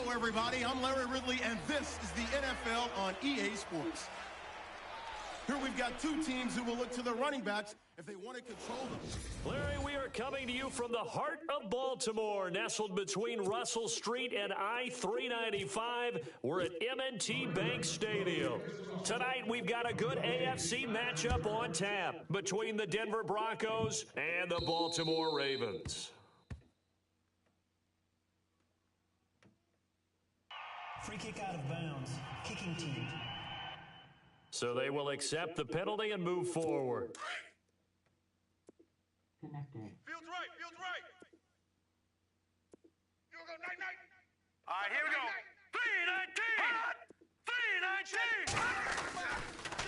Hello, everybody. I'm Larry Ridley, and this is the NFL on EA Sports. Here we've got two teams who will look to their running backs if they want to control them. Larry, we are coming to you from the heart of Baltimore, nestled between Russell Street and I-395. We're at M&T Bank Stadium. Tonight, we've got a good AFC matchup on tap between the Denver Broncos and the Baltimore Ravens. Free kick out of bounds. Kicking team. So they will accept the penalty and move forward. Connected. Fields right. You go night. All right, here we go.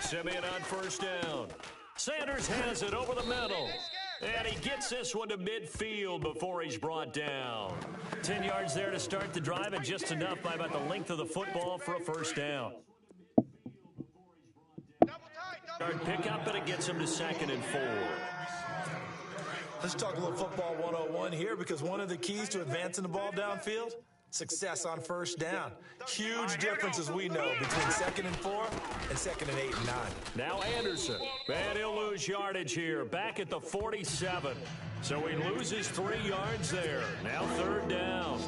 319. Simeon on first down. Sanders has it over the middle. And he gets this one to midfield before he's brought down. 10 yards there to start the drive, and just enough by about the length of the football for a first down. Yard pickup, and it gets him to 2nd and 4. Let's talk a little football 101 here, because one of the keys to advancing the ball downfield, success on first down. Huge difference, as we know, between 2nd and 4 and 2nd and 8 and 9. Now Anderson, and he'll lose yardage here, back at the 47. So he loses 3 yards there. Now 3rd down.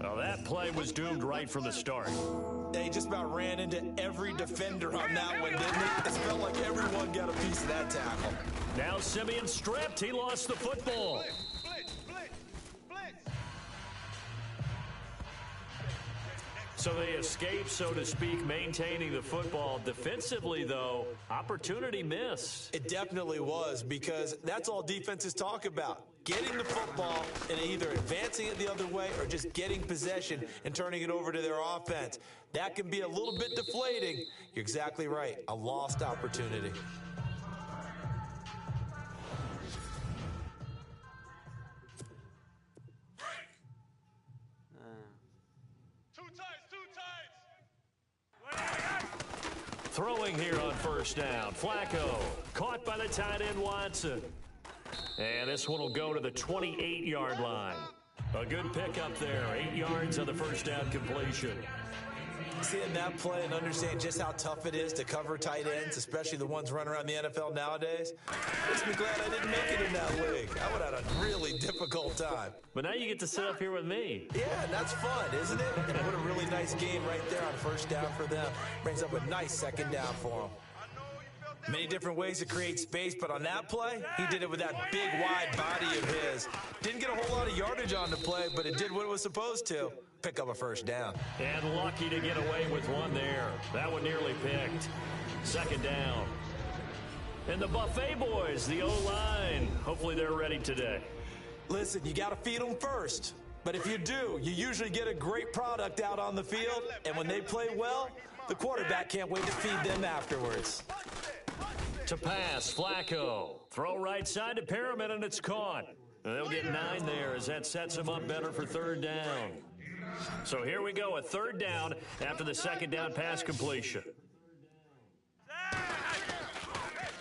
Well, that play was doomed right from the start. He just about ran into every defender on that one, didn't he? It felt like everyone got a piece of that tackle. Now Simeon stripped. He lost the football. Blitz. So they escape, so to speak, maintaining the football. Defensively, though, opportunity missed. It definitely was, because that's all defenses talk about. Getting the football and either advancing it the other way or just getting possession and turning it over to their offense. That can be a little bit deflating. You're exactly right. A lost opportunity. Throwing here on first down. Flacco caught by the tight end Watson. And this one will go to the 28-yard line. A good pickup there. 8 yards on the first down completion. Seeing that play and understanding just how tough it is to cover tight ends, especially the ones running around the NFL nowadays, makes me glad I didn't make it in that league. I would have had a really difficult time. But now you get to sit up here with me. Yeah, that's fun, isn't it? And what a really nice game right there on first down for them. Brings up a nice 2nd down for them. Many different ways to create space, but on that play, he did it with that big, wide body of his. Didn't get a whole lot of yardage on the play, but it did what it was supposed to. Pick up a first down. And lucky to get away with one there. That one nearly picked. 2nd down. And the Buffet boys, the O-line, hopefully they're ready today. Listen, you got to feed them first. But if you do, you usually get a great product out on the field. And when they play well, the quarterback can't wait to feed them afterwards. To pass, Flacco. Throw right side to Perriman, and it's caught. And they'll get 9 there as that sets them up better for 3rd down. So here we go, a 3rd down after the 2nd down pass completion.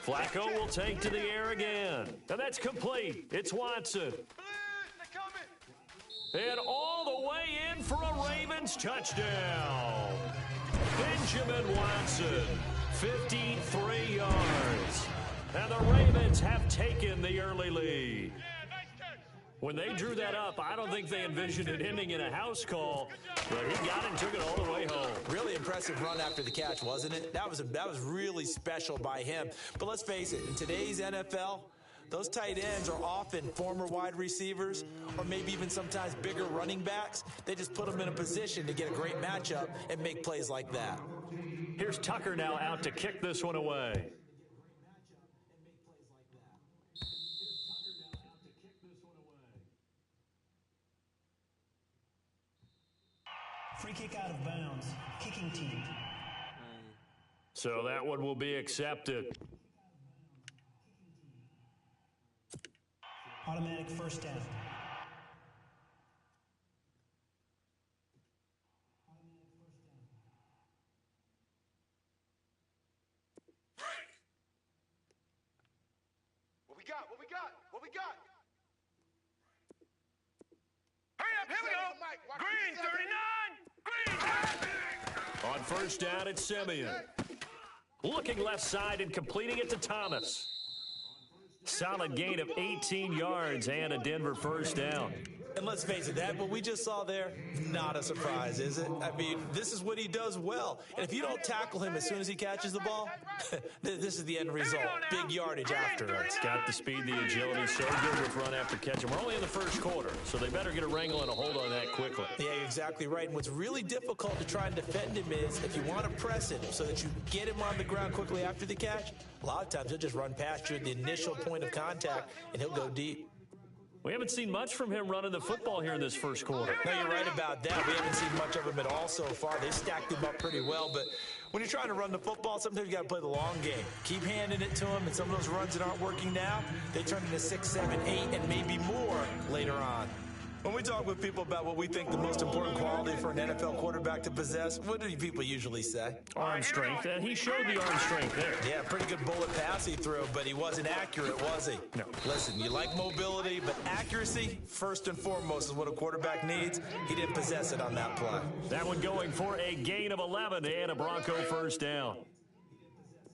Flacco will take to the air again. And that's complete. It's Watson. And all the way in for a Ravens touchdown. Benjamin Watson, 53 yards. And the Ravens have taken the early lead. When they drew that up, I don't think they envisioned it ending in a house call, but he got it and took it all the way home. Really impressive run after the catch, wasn't it? That was really special by him. But let's face it, in today's NFL, those tight ends are often former wide receivers or maybe even sometimes bigger running backs. They just put them in a position to get a great matchup and make plays like that. Here's Tucker now out to kick this one away. Free kick out of bounds. Kicking team. So that one will be accepted. Automatic first down. What we got? Hurry up, here we go. Green 39. first down at Simeon. Looking left side and completing it to Thomas. Solid gain of 18 yards and a Denver first down. And let's face it, that what we just saw there, not a surprise, is it? I mean, this is what he does well. And if you don't tackle him as soon as he catches the ball, this is the end result. Big yardage afterwards. It's got the speed, the agility, so good with run after catch. And we're only in the first quarter, so they better get a wrangle and a hold on that quickly. Yeah, you're exactly right. And what's really difficult to try and defend him is if you want to press him so that you get him on the ground quickly after the catch, a lot of times he'll just run past you at the initial point of contact, and he'll go deep. We haven't seen much from him running the football here in this first quarter. No, you're right about that. We haven't seen much of him at all so far. They stacked him up pretty well, but when you're trying to run the football, sometimes you got to play the long game. Keep handing it to him, and some of those runs that aren't working now, they turn into 6, 7, 8, and maybe more later on. When we talk with people about what we think the most important quality for an NFL quarterback to possess, what do people usually say? Arm strength, and he showed the arm strength there. Yeah, pretty good bullet pass he threw, but he wasn't accurate, was he? No. Listen, you like mobility, but accuracy, first and foremost, is what a quarterback needs. He didn't possess it on that play. That one going for a gain of 11 and a Bronco first down.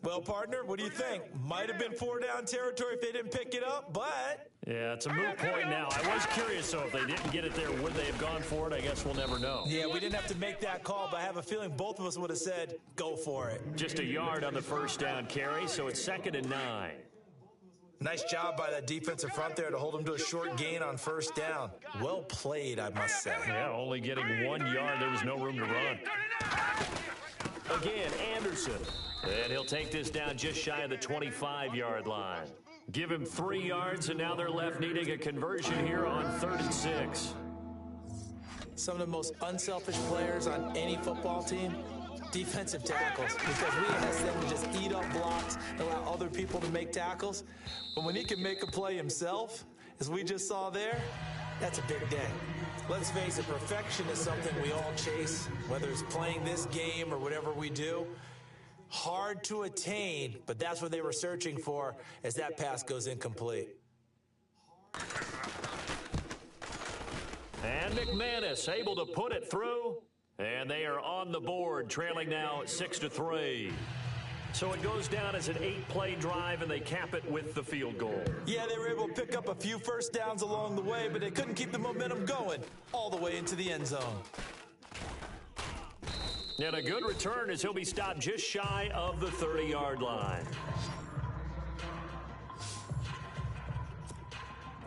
Well, partner, what do you think? Might have been 4-down territory if they didn't pick it up, but... Yeah, it's a moot point now. I was curious, so if they didn't get it there, would they have gone for it? I guess we'll never know. Yeah, we didn't have to make that call, but I have a feeling both of us would have said, go for it. Just a yard on the first down carry, so it's 2nd and 9. Nice job by that defensive front there to hold him to a short gain on first down. Well played, I must say. Yeah, only getting 1 yard. There was no room to run. Again, Anderson. And he'll take this down just shy of the 25-yard line. Give him 3 yards, and now they're left needing a conversion here on 3rd and 6. Some of the most unselfish players on any football team, defensive tackles, because we ask them to just eat up blocks and allow other people to make tackles. But when he can make a play himself, as we just saw there, that's a big day. Let's face it, perfection is something we all chase, whether it's playing this game or whatever we do. Hard to attain, but that's what they were searching for as that pass goes incomplete. And McManus able to put it through, and they are on the board, trailing now 6-3. So it goes down as an 8-play drive, and they cap it with the field goal. Yeah, they were able to pick up a few first downs along the way, but they couldn't keep the momentum going all the way into the end zone. And a good return as he'll be stopped just shy of the 30-yard line.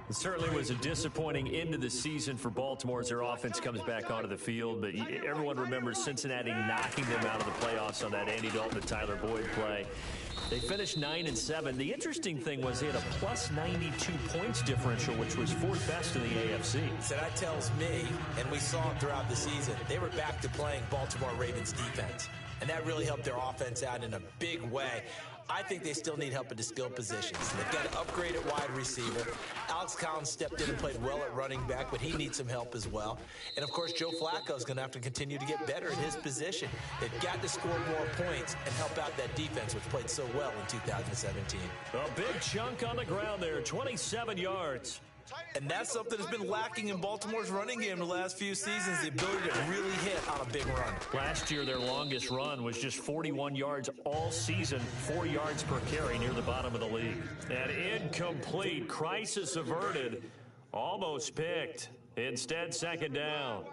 It certainly was a disappointing end of the season for Baltimore as their offense comes back onto the field. But everyone remembers Cincinnati knocking them out of the playoffs on that Andy Dalton to Tyler Boyd play. They finished 9-7. The interesting thing was they had a plus 92 points differential, which was 4th best in the AFC. So that tells me, and we saw it throughout the season, they were back to playing Baltimore Ravens defense. And that really helped their offense out in a big way. I think they still need help at the skill positions. They've got to upgrade at wide receiver. Alex Collins stepped in and played well at running back, but he needs some help as well. And, of course, Joe Flacco is going to have to continue to get better in his position. They've got to score more points and help out that defense, which played so well in 2017. A big chunk on the ground there, 27 yards. And that's something that's been lacking in Baltimore's running game the last few seasons, the ability to really hit on a big run. Last year, their longest run was just 41 yards all season, 4 yards per carry near the bottom of the league. And incomplete, crisis averted, almost picked. Instead, 2nd down.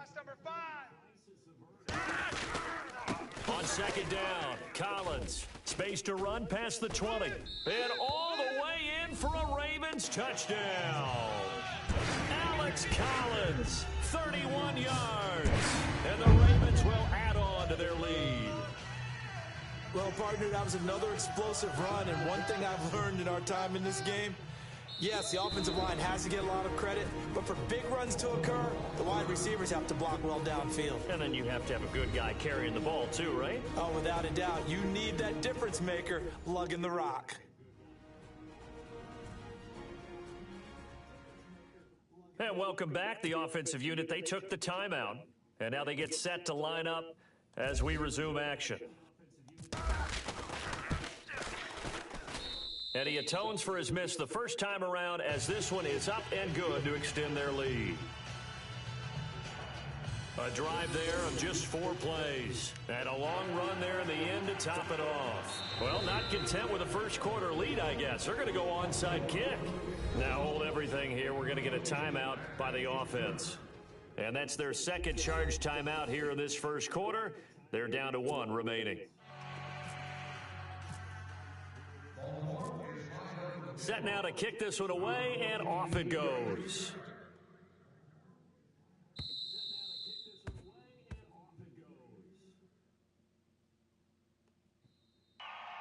On 2nd down, Collins, space to run past the 20. And all the way in for a Ravens touchdown. Alex Collins, 31 yards. And the Ravens will add on to their lead. Well, partner, that was another explosive run. And one thing I've learned in our time in this game, yes, the offensive line has to get a lot of credit, but for big runs to occur, the wide receivers have to block well downfield. And then you have to have a good guy carrying the ball too, right? Oh, without a doubt. You need that difference maker lugging the rock. And welcome back, the offensive unit. They took the timeout, and now they get set to line up as we resume action. And he atones for his miss the first time around as this one is up and good to extend their lead. A drive there of just 4 plays. And a long run there in the end to top it off. Well, not content with a first quarter lead, I guess. They're going to go onside kick. Now hold everything here. We're going to get a timeout by the offense. And that's their second charge timeout here in this first quarter. They're down to 1 remaining. Set now to kick this one away, and off it goes.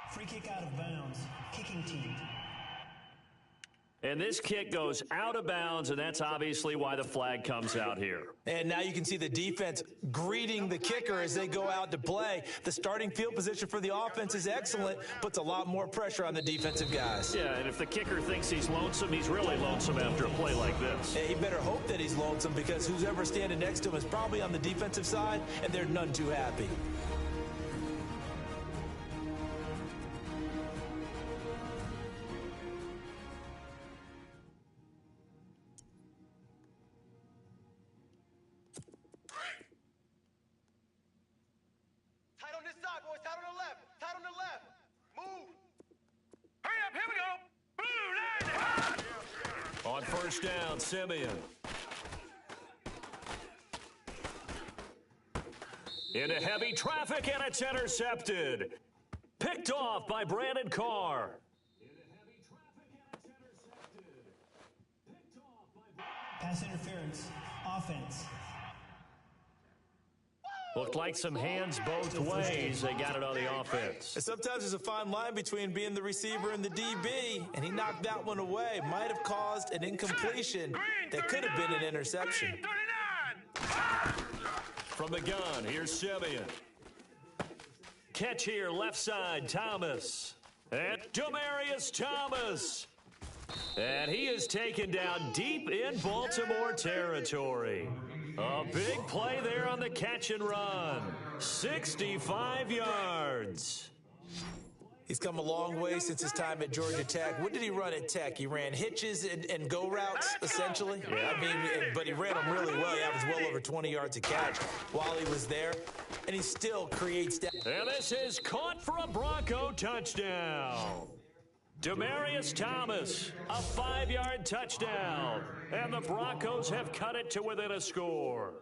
Free kick out of bounds. Kicking team. And this kick goes out of bounds, and that's obviously why the flag comes out here. And now you can see the defense greeting the kicker as they go out to play. The starting field position for the offense is excellent, puts a lot more pressure on the defensive guys. Yeah, and if the kicker thinks he's lonesome, he's really lonesome after a play like this. Yeah, he better hope that he's lonesome, because who's ever standing next to him is probably on the defensive side, and they're none too happy. First down, Simeon. Into heavy traffic, and it's intercepted. Picked off by Brandon Carr. Pass interference. Offense. Looked like some hands both ways. They got it on the offense. And sometimes there's a fine line between being the receiver and the DB, and he knocked that one away. Might have caused an incompletion that could have been an interception. From the gun, here's Simeon. Catch here, left side, Thomas. And Demarius Thomas. And he is taken down deep in Baltimore territory. A big play there on the catch and run. 65 yards. He's come a long way since his time at Georgia Tech. What did he run at Tech? He ran hitches and go routes, essentially. Yeah. I mean, but he ran them really well. He averaged well over 20 yards a catch while he was there. And he still creates that. And this is caught for a Bronco touchdown. Demarius Thomas, a 5-yard touchdown. And the Broncos have cut it to within a score.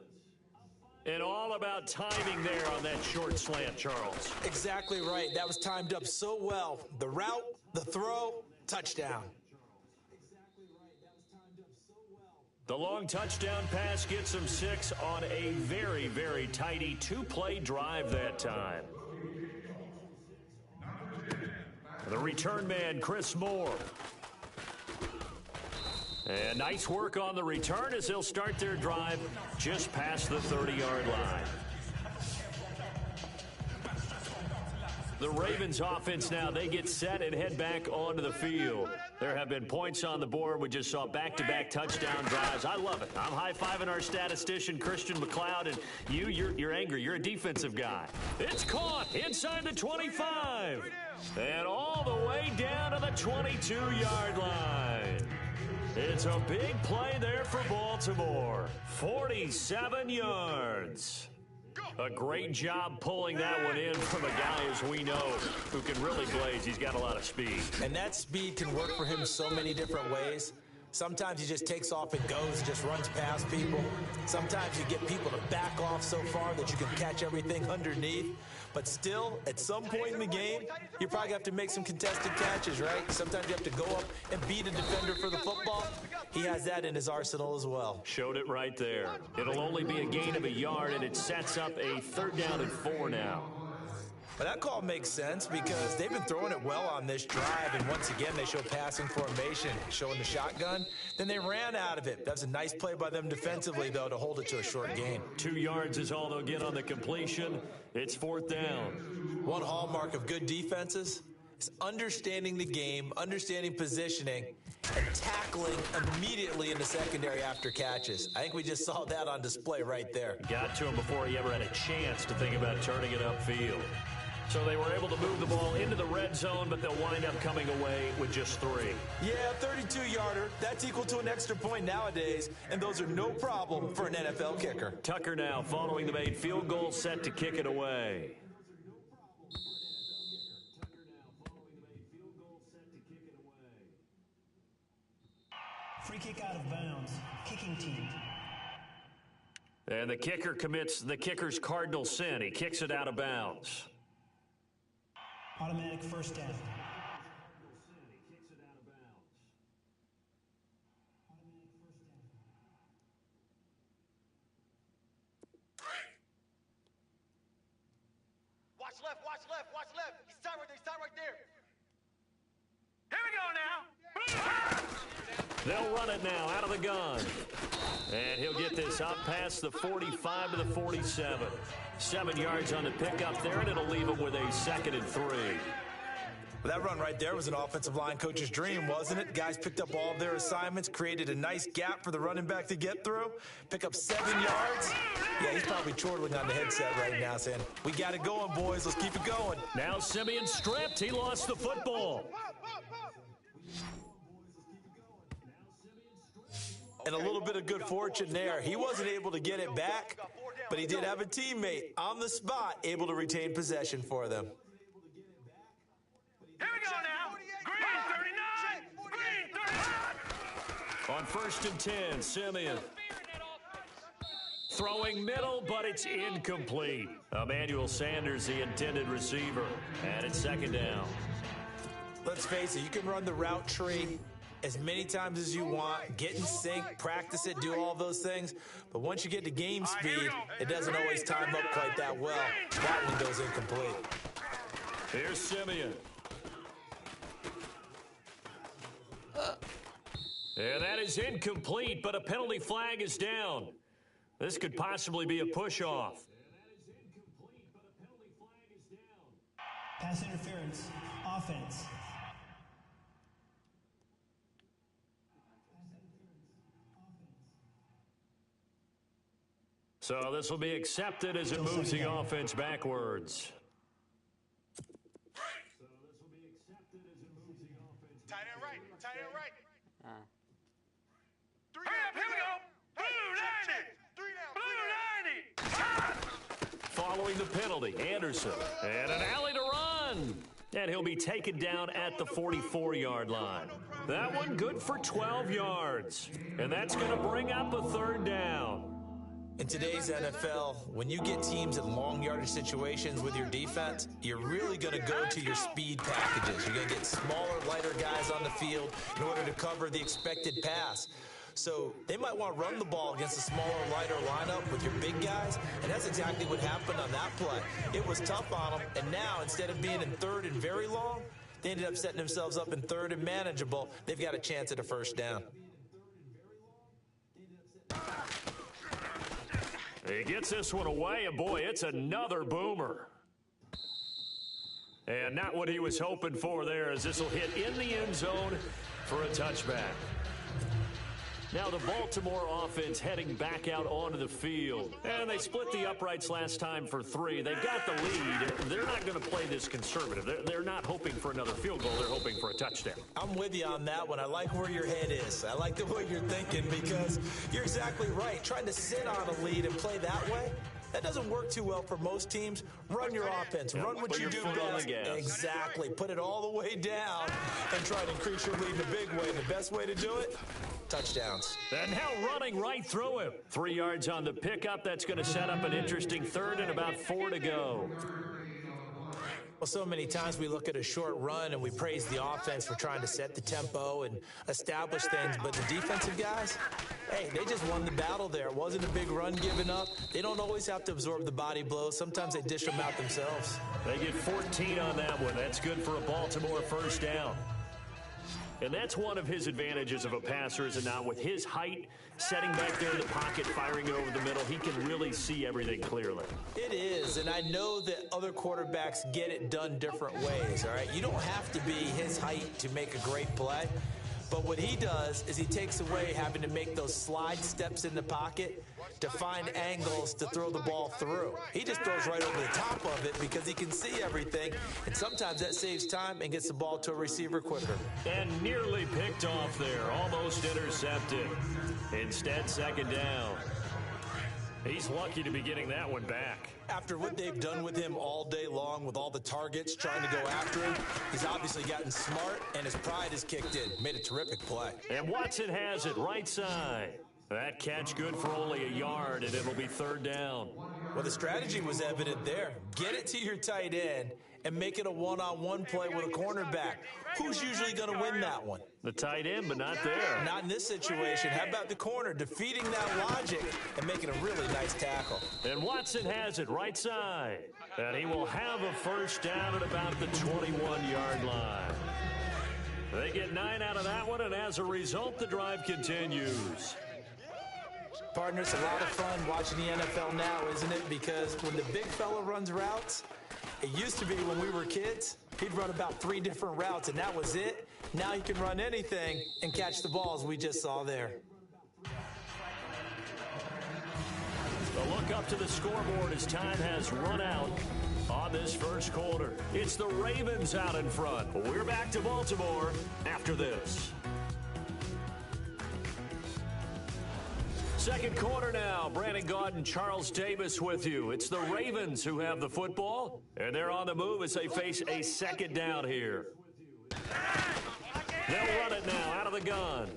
And all about timing there on that short slant, Charles. Exactly right. That was timed up so well. The route, the throw, touchdown. The long touchdown pass gets them 6 on a very, very tidy 2-play drive that time. The return man, Chris Moore. And nice work on the return as they'll start their drive just past the 30-yard line. The Ravens offense now, they get set and head back onto the field. There have been points on the board. We just saw back-to-back touchdown drives. I love it. I'm high-fiving our statistician, Christian McLeod, and you're angry. You're a defensive guy. It's caught inside the 25 and all the way down to the 22-yard line. It's a big play there for Baltimore. 47 yards. A great job pulling that one in from a guy, as we know, who can really blaze. He's got a lot of speed. And that speed can work for him so many different ways. Sometimes he just takes off and goes and just runs past people. Sometimes you get people to back off so far that you can catch everything underneath. But still, at some point in the game, you probably have to make some contested catches, right? Sometimes you have to go up and beat a defender for the football. He has that in his arsenal as well. Showed it right there. It'll only be a gain of a yard, and it sets up a 3rd down and 4 now. But that call makes sense because they've been throwing it well on this drive, and once again, they show passing formation, showing the shotgun. Then they ran out of it. That was a nice play by them defensively, though, to hold it to a short gain. 2 yards is all they'll get on the completion. It's 4th down. One hallmark of good defenses is understanding the game, understanding positioning, and tackling immediately in the secondary after catches. I think we just saw that on display right there. Got to him before he ever had a chance to think about turning it upfield. So they were able to move the ball into the red zone, but they'll wind up coming away with just 3. Yeah, 32-yarder. That's equal to an extra point nowadays, and those are no problem for an NFL kicker. Tucker now following the made field goal, set to kick it away. Free kick out of bounds. Kicking team. And the kicker commits the kicker's cardinal sin. He kicks it out of bounds. Automatic first down. Watch left, watch left, watch left. He's tied right there, he's tied right there. Here we go now. They'll run it now out of the gun. And he'll get this up past the 45 to the 47. 7 yards on the pickup there, and it'll leave him with a 2nd and 3. Well, that run right there was an offensive line coach's dream, wasn't it? Guys picked up all of their assignments, created a nice gap for the running back to get through, pick up 7 yards. Yeah, he's probably chortling on the headset right now saying, we got it going, boys. Let's keep it going. Now Simeon stripped. He lost the football. And a little bit of good fortune there. He wasn't able to get it back, but he did have a teammate on the spot able to retain possession for them. Here we go now. Green 39. Green 39. On 1st and 10, Simeon. Throwing middle, but it's incomplete. Emmanuel Sanders, the intended receiver. And it's 2nd down. Let's face it, you can run the route tree as many times as you want, get in sync, practice it, do all those things. But once you get to game speed, it doesn't always time up quite that well. That one goes incomplete. Here's Simeon. And that is incomplete, but a penalty flag is down. This could possibly be a push-off. Pass interference. Offense. So this will be accepted as it moves the offense backwards. Tight end right, tight end right. Hurry up, here we go. Blue 90. 3 down, blue 90. Following the penalty, Anderson. And an alley to run. And he'll be taken down at the 44-yard line. That one good for 12 yards. And that's going to bring up a 3rd down. In today's NFL, when you get teams in long yardage situations with your defense, you're really going to go to your speed packages. You're going to get smaller, lighter guys on the field in order to cover the expected pass. So they might want to run the ball against a smaller, lighter lineup with your big guys, and that's exactly what happened on that play. It was tough on them, and now instead of being in 3rd and very long, they ended up setting themselves up in 3rd and manageable. They've got a chance at a 1st down. He gets this one away, and boy, it's another boomer. And not what he was hoping for there, as this will hit in the end zone for a touchback. Now the Baltimore offense heading back out onto the field. And they split the uprights last time for 3. They've got the lead. They're not going to play this conservative. They're not hoping for another field goal. They're hoping for a touchdown. I'm with you on that one. I like where your head is. I like the way you're thinking because you're exactly right. Trying to sit on a lead and play that way, that doesn't work too well for most teams. Run your offense. Run what you do best. Exactly. Put it all the way down and try to increase your lead in a big way. And the best way to do it, touchdowns. And now running right through him. 3 yards on the pickup. That's going to set up an interesting 3rd and about 4 to go. Well, so many times we look at a short run and we praise the offense for trying to set the tempo and establish things, but the defensive guys, hey, they just won the battle there. It wasn't a big run given up. They don't always have to absorb the body blows. Sometimes they dish them out themselves. They get 14 on that one. That's good for a Baltimore 1st down. And that's one of his advantages of a passer, is it not? With his height, setting back there in the pocket, firing it over the middle, he can really see everything clearly. It is, and I know that other quarterbacks get it done different ways, all right? You don't have to be his height to make a great play, But what he does is he takes away having to make those slide steps in the pocket to find angles to throw the ball through. He just throws right over the top of it because he can see everything, and sometimes that saves time and gets the ball to a receiver quicker. And nearly picked off there, almost intercepted. Instead, second down. He's lucky to be getting that one back. After what they've done with him all day long with all the targets trying to go after him, he's obviously gotten smart, and his pride has kicked in. Made a terrific play. And Watson has it right side. That catch good for only a yard, and it'll be third down. Well, the strategy was evident there. Get it to your tight end and make it a one-on-one play with a cornerback. Who's usually going to win that one? The tight end, but not there. Not in this situation. How about the corner defeating that logic and making a really nice tackle? And Watson has it right side. And he will have a first down at about the 21-yard line. They get 9 out of that one, and as a result, the drive continues. Partner, it's a lot of fun watching the NFL now, isn't it? Because when the big fella runs routes, it used to be when we were kids, he'd run about 3 different routes, and that was it. Now he can run anything and catch the balls we just saw there. A look up to the scoreboard as time has run out on this first quarter. It's the Ravens out in front. We're back to Baltimore after this. Second quarter now. Brandon Gaud and Charles Davis with you. It's the Ravens who have the football, and they're on the move as they face a second down here. They'll run it now out of the gun.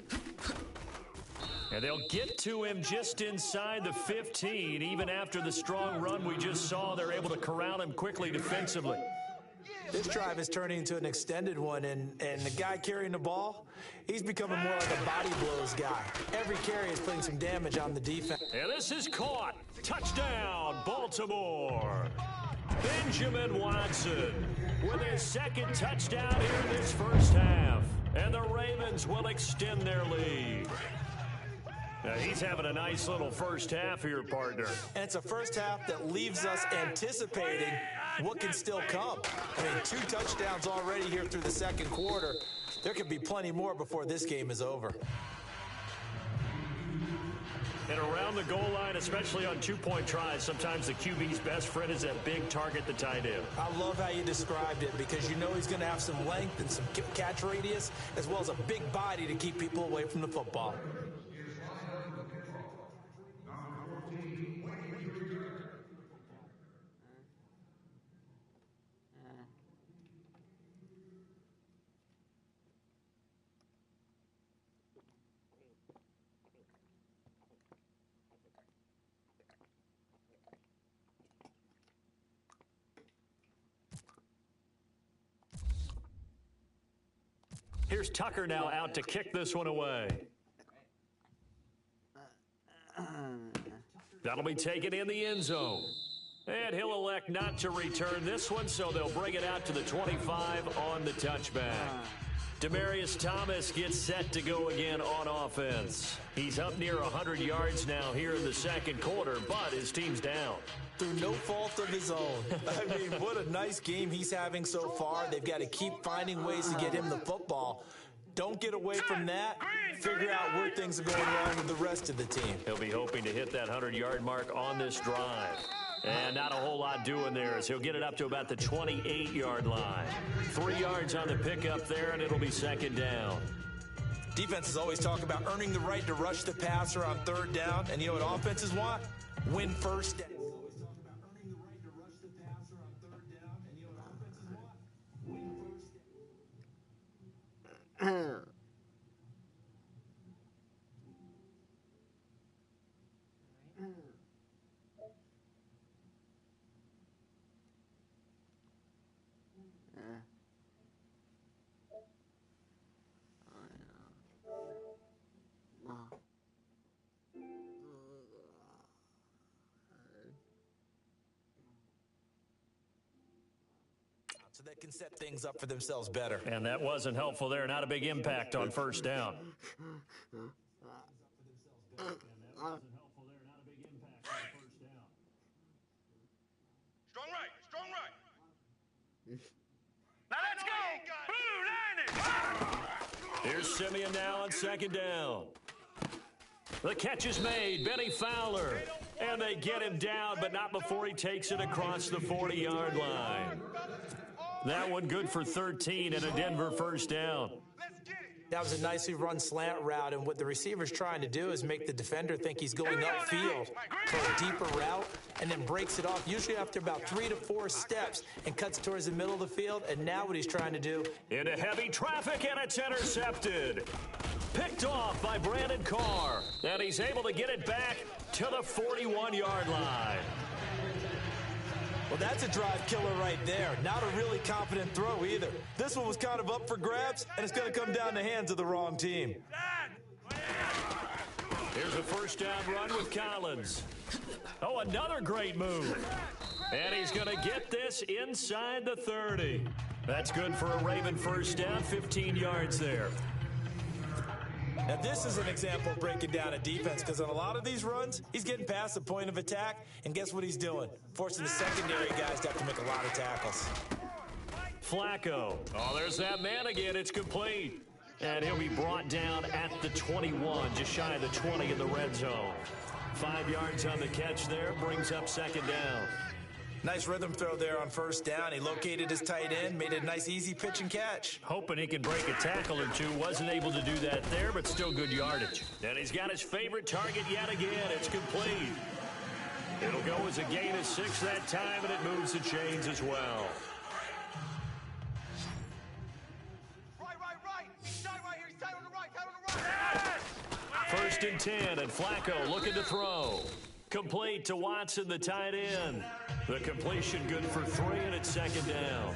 And they'll get to him just inside the 15. Even after the strong run we just saw, they're able to corral him quickly defensively. This drive is turning into an extended one, and the guy carrying the ball, he's becoming more like a body blows guy. Every carry is putting some damage on the defense. And this is caught. Touchdown, Baltimore. Benjamin Watson with his second touchdown here in this first half. And the Ravens will extend their lead. Now, he's having a nice little first half here, partner. And it's a first half that leaves us anticipating what can still come. I mean, 2 touchdowns already here through the second quarter. There could be plenty more before this game is over. And around the goal line, especially on 2-point tries, sometimes the QB's best friend is that big target, the tight end. I love how you described it because you know he's going to have some length and some catch radius as well as a big body to keep people away from the football. Here's Tucker now out to kick this one away. That'll be taken in the end zone. And he'll elect not to return this one, so they'll bring it out to the 25 on the touchback. Demaryius Thomas gets set to go again on offense. He's up near 100 yards now here in the second quarter, but his team's down. Through no fault of his own. I mean, what a nice game he's having so far. They've got to keep finding ways to get him the football. Don't get away from that. Figure out where things are going wrong with the rest of the team. He'll be hoping to hit that 100-yard mark on this drive. And not a whole lot doing there as he'll get it up to about the 28-yard line. 3 yards on the pickup there, and it'll be second down. Defenses always talk about earning the right to rush the passer on third down. And you know what offenses want? Win first down. So they can set things up for themselves better. And that wasn't helpful there. Not a big impact on first down. Strong right, strong right. Now let's go. Blue Niners. Here's Simeon now on second down. The catch is made. Benny Fowler. And they get him down, but not before he takes it across the 40-yard line. That one good for 13 and a Denver first down. That was a nicely run slant route, and what the receiver's trying to do is make the defender think he's going upfield for a deeper route, and then breaks it off, usually after about 3 to 4 steps, and cuts towards the middle of the field. And now what he's trying to do... Into heavy traffic, and it's intercepted. Picked off by Brandon Carr, and he's able to get it back to the 41-yard line. Well, that's a drive killer right there. Not a really confident throw either. This one was kind of up for grabs, and it's going to come down in the hands of the wrong team. Here's a first down run with Collins. Oh, another great move. And he's going to get this inside the 30. That's good for a Raven first down, 15 yards there. Now, this is an example of breaking down a defense, because on a lot of these runs, he's getting past the point of attack, and guess what he's doing? Forcing the secondary guys to have to make a lot of tackles. Flacco. Oh, there's that man again. It's complete. And he'll be brought down at the 21, just shy of the 20 in the red zone. 5 yards on the catch there, brings up second down. Nice rhythm throw there on first down. He located his tight end, made a nice easy pitch and catch. Hoping he can break a tackle or two. Wasn't able to do that there, but still good yardage. And he's got his favorite target yet again. It's complete. It'll go as a gain of 6 that time, and it moves the chains as well. Right. He's tight right here. He's tight on the right. First and 10, and Flacco looking to throw. Complete to Watson, the tight end. The completion good for 3, and it's second down.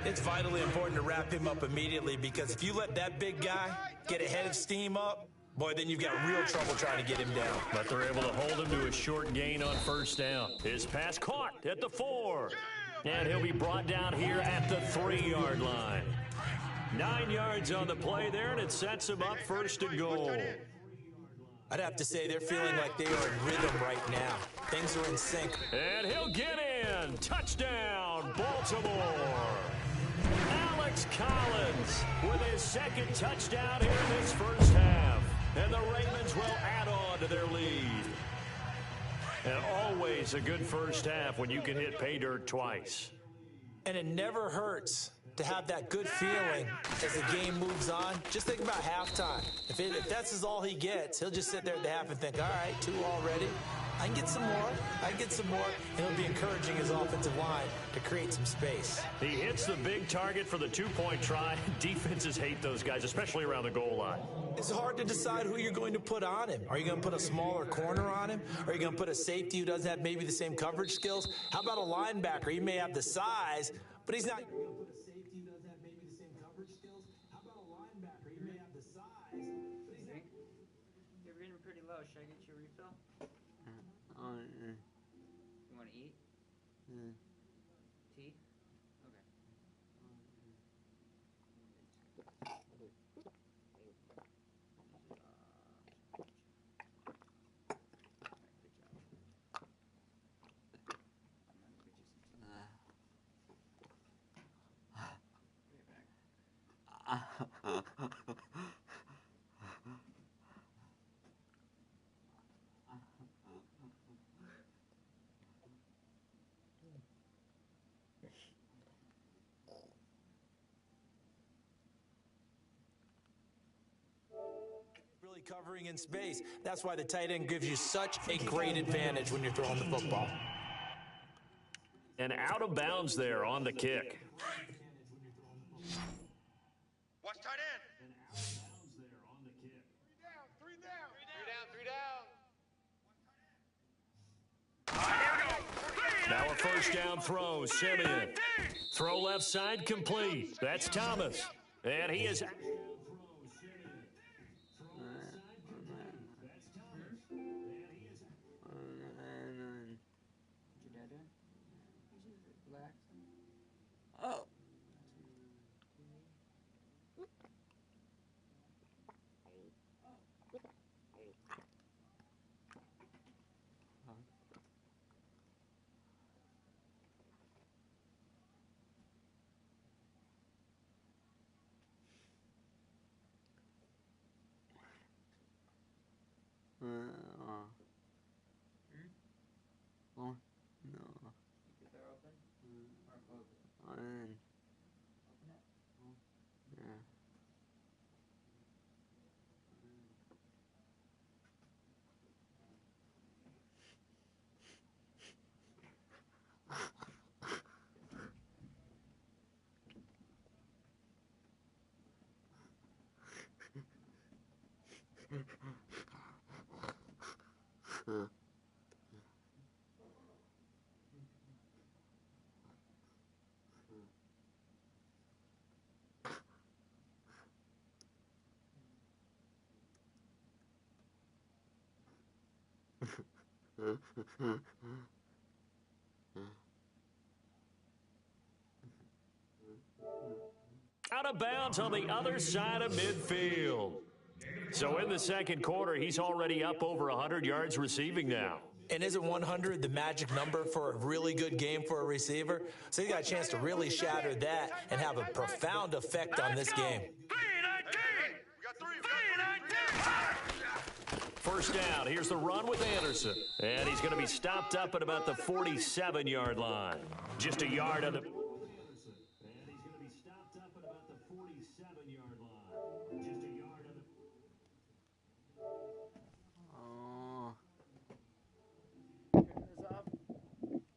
It's vitally important to wrap him up immediately, because if you let that big guy get a head of steam up, boy, then you've got real trouble trying to get him down. But they're able to hold him to a short gain on first down. His pass caught at the 4. And he'll be brought down here at the 3-yard line. 9 yards on the play there, and it sets him up first and goal. I'd have to say they're feeling like they are in rhythm right now. Things are in sync. And he'll get in. Touchdown, Baltimore. Alex Collins with his second touchdown here in this first half. And the Ravens will add on to their lead. And always a good first half when you can hit pay dirt twice. And it never hurts to have that good feeling as the game moves on. Just think about halftime. If that's all he gets, he'll just sit there at the half and think, all right, 2 already. I can get some more. And he'll be encouraging his offensive line to create some space. He hits the big target for the 2-point try. Defenses hate those guys, especially around the goal line. It's hard to decide who you're going to put on him. Are you going to put a smaller corner on him? Are you going to put a safety who doesn't have maybe the same coverage skills? How about a linebacker? He may have the size, but he's not... Should I get you a refill? You want to eat? Tea? Okay. Really covering in space. That's why the tight end gives you such a great advantage when you're throwing the football. And out of bounds there on the kick. Watch tight end. Three down. Now a first down throw, Simeon. Throw left side, complete. That's Thomas. And he is... Oh. No. Keep the door open or close it. Open it. Out of bounds on the other side of midfield. So in the second quarter, he's already up over 100 yards receiving now. And isn't 100 the magic number for a really good game for a receiver? So he got a chance to really shatter that and have a profound effect on this game. First down, here's the run with Anderson. And he's going to be stopped up at about the 47-yard line. Just a yard of the...